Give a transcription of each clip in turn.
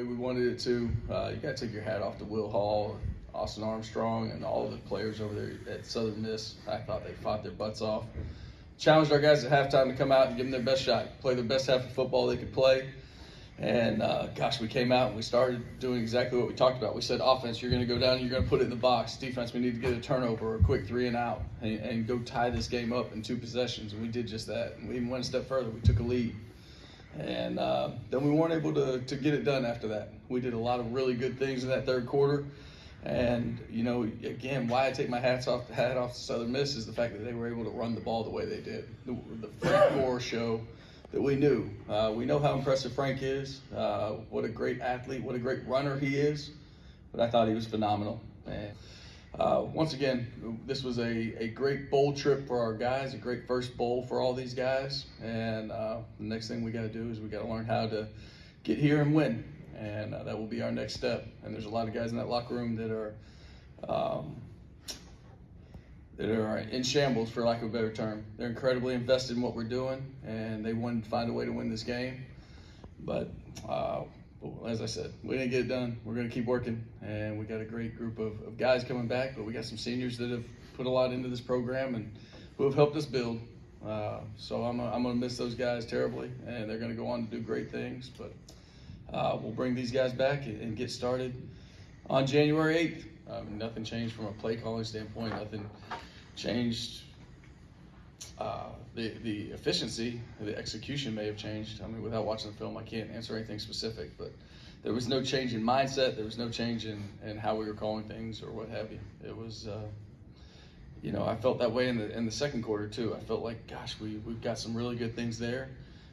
way we wanted it to. You got to take your hat off to Will Hall, Austin Armstrong, and all the players over there at Southern Miss. I thought they fought their butts off. Challenged our guys at halftime to come out and give them their best shot, play their best half of football they could play. And gosh, we came out and we started doing exactly what we talked about. We said, offense, you're going to go down and you're going to put it in the box. Defense, we need to get a turnover or a quick 3 and out and go tie this game up in 2 possessions. And we did just that. And we even went a step further. We took a lead. And then we weren't able to get it done after that. We did a lot of really good things in that third quarter. And, you know, again, why I take my hat off to Southern Miss is the fact that they were able to run the ball the way they did. The Frank Gore show that we knew. We know how impressive Frank is, what a great athlete, what a great runner he is. But I thought he was phenomenal. And once again, this was a great bowl trip for our guys, a great first bowl for all these guys. And the next thing we got to do is we got to learn how to get here and win. And that will be our next step. And there's a lot of guys in that locker room that are in shambles, for lack of a better term. They're incredibly invested in what we're doing, and they wanted to find a way to win this game. But as I said, we didn't get it done. We're going to keep working, and we got a great group of guys coming back, but we got some seniors that have put a lot into this program and who have helped us build. So I'm going to miss those guys terribly, and they're going to go on to do great things. But we'll bring these guys back and get started on January 8th. Nothing changed from a play calling standpoint. Nothing changed. The efficiency, the execution may have changed. I mean, without watching the film, I can't answer anything specific. But there was no change in mindset. There was no change in how we were calling things or what have you. It was, you know, I felt that way in the second quarter too. I felt like, gosh, we've got some really good things there,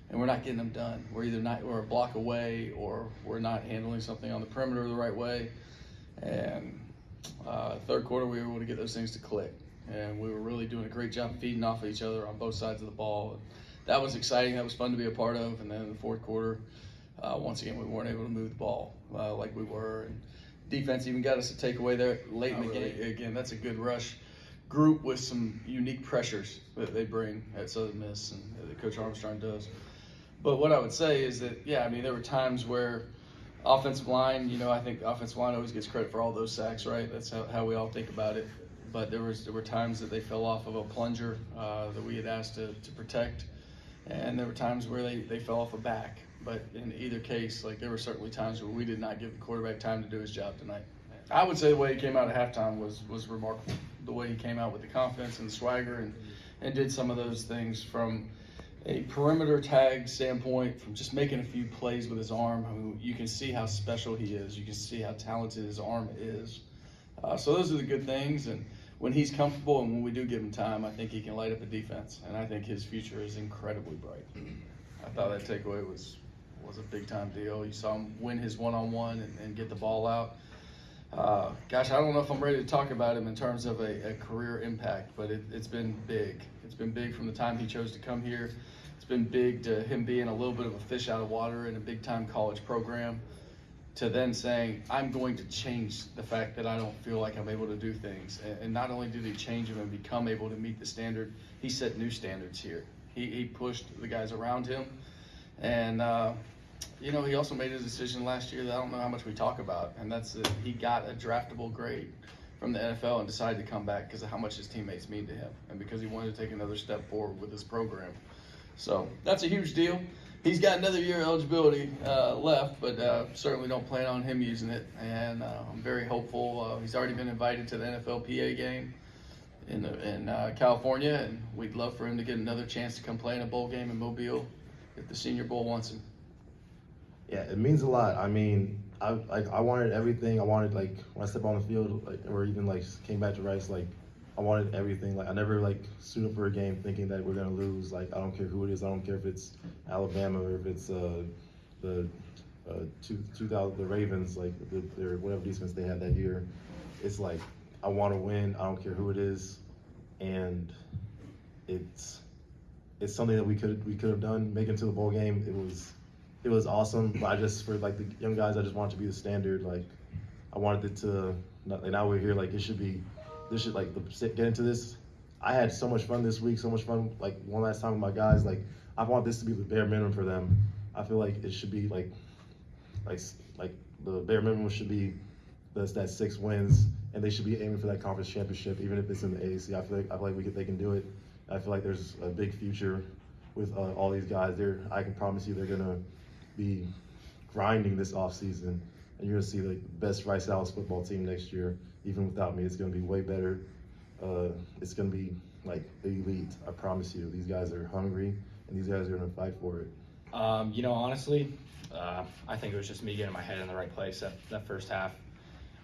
and we're not getting them done. We're a block away, or we're not handling something on the perimeter the right way. And third quarter, we were able to get those things to click. And we were really doing a great job feeding off of each other on both sides of the ball. And that was exciting. That was fun to be a part of. And then in the fourth quarter, once again, we weren't able to move the ball like we were. And defense even got us a takeaway there late in the game. Again, that's a good rush group with some unique pressures that they bring at Southern Miss and that Coach Armstrong does. But what I would say is that, yeah, I mean, there were times where offensive line, you know, I think the offensive line always gets credit for all those sacks, right? That's how we all think about it. But there were times that they fell off of a plunger that we had asked to protect, and there were times where they fell off a back. But in either case, like, there were certainly times where we did not give the quarterback time to do his job tonight. I would say the way he came out at halftime was remarkable. The way he came out with the confidence and the swagger and did some of those things from a perimeter tag standpoint, from just making a few plays with his arm. I mean, you can see how special he is. You can see how talented his arm is. So those are the good things. And when he's comfortable and when we do give him time, I think he can light up a defense. And I think his future is incredibly bright. I thought that takeaway was a big-time deal. You saw him win his one-on-one and get the ball out. Gosh, I don't know if I'm ready to talk about him in terms of a career impact, but it's been big. It's been big from the time he chose to come here. It's been big to him being a little bit of a fish out of water in a big-time college program, to then saying, I'm going to change the fact that I don't feel like I'm able to do things. And not only did he change them and become able to meet the standard, he set new standards here. He pushed the guys around him. And, you know, he also made a decision last year that I don't know how much we talk about, and that's that he got a draftable grade from the NFL and decided to come back because of how much his teammates mean to him and because he wanted to take another step forward with his program. So that's a huge deal. He's got another year of eligibility left, but certainly don't plan on him using it. And I'm very hopeful. He's already been invited to the NFLPA game in California, and we'd love for him to get another chance to come play in a bowl game in Mobile if the Senior Bowl wants him. Yeah, it means a lot. I mean, I wanted everything. I wanted, like, when I stepped on the field, like, or even like came back to Rice, like, I wanted everything. Like, I never like suit up for a game thinking that we're gonna lose. Like, I don't care who it is. I don't care if it's Alabama or if it's the Ravens, like their whatever defense they had that year. It's like, I want to win. I don't care who it is, and it's something that we could have done. Making it to the bowl game, it was awesome. But I just, for like the young guys, I just want it to be the standard. Like, I wanted it to. Like, now we're here. Like, this should like get into this. I had so much fun this week. So much fun. Like, one last time with my guys. Like, I want this to be the bare minimum for them. I feel like it should be like like the bare minimum should be that 6 wins, and they should be aiming for that conference championship, even if it's in the AAC. I feel like they can do it. I feel like there's a big future with all these guys. I can promise you they're gonna be grinding this offseason, and you're gonna see the best Rice Owls football team next year. Even without me, it's gonna be way better. It's gonna be like elite. I promise you. These guys are hungry, and these guys are gonna fight for it. Honestly, I think it was just me getting my head in the right place that first half.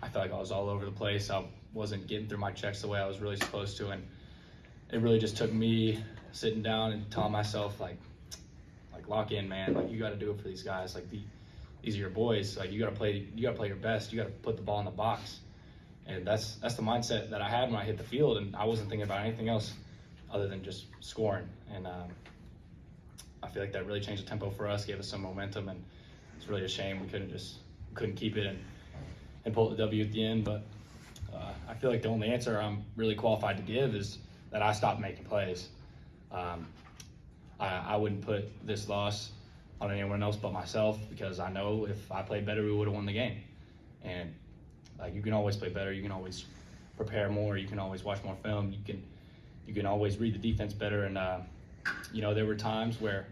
I felt like I was all over the place. I wasn't getting through my checks the way I was really supposed to, and it really just took me sitting down and telling myself, like lock in, man. Like, you got to do it for these guys. Like, these are your boys. Like, you got to play your best. You got to put the ball in the box, and that's the mindset that I had when I hit the field, and I wasn't thinking about anything else other than just scoring. And I feel like that really changed the tempo for us, gave us some momentum, and it's really a shame we couldn't keep it and pull the W at the end. But I feel like the only answer I'm really qualified to give is that I stopped making plays. I wouldn't put this loss on anyone else but myself, because I know if I played better, we would have won the game. And like, you can always play better, you can always prepare more, you can always watch more film, you can always read the defense better. And there were times where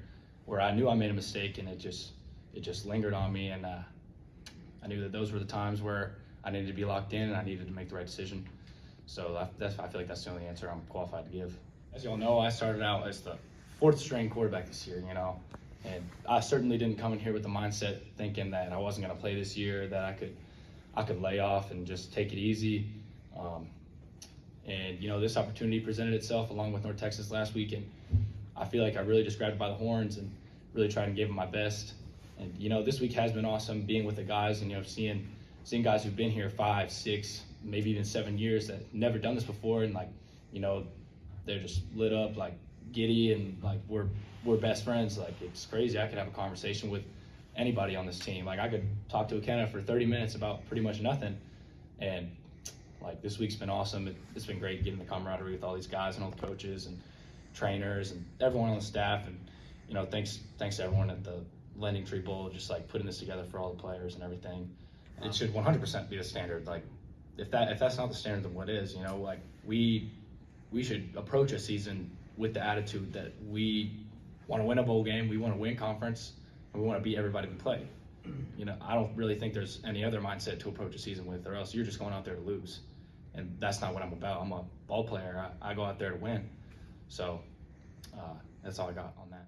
I knew I made a mistake, and it just lingered on me, and I knew that those were the times where I needed to be locked in and I needed to make the right decision. So I feel like that's the only answer I'm qualified to give. As you all know, I started out as the 4th string quarterback this year, and I certainly didn't come in here with the mindset thinking that I wasn't going to play this year, that I could lay off and just take it easy. This opportunity presented itself along with North Texas last week, and I feel like I really just grabbed it by the horns and really tried to give them my best. And this week has been awesome, being with the guys and seeing guys who've been here 5, 6, maybe even 7 years that never done this before, and they're just lit up, like giddy, and like we're best friends. Like, it's crazy. I could have a conversation with anybody on this team. Like, I could talk to Ikenna for 30 minutes about pretty much nothing. And like, this week's been awesome. It's been great getting the camaraderie with all these guys and all the coaches and trainers and everyone on the staff. And thanks to everyone at the LendingTree Bowl, just like putting this together for all the players and everything. It should 100% be the standard. Like, if that's not the standard, then what is? Like, we should approach a season with the attitude that we want to win a bowl game, we want to win conference, and we want to beat everybody we play. I don't really think there's any other mindset to approach a season with, or else you're just going out there to lose. And that's not what I'm about. I'm a ball player. I go out there to win. So that's all I got on that.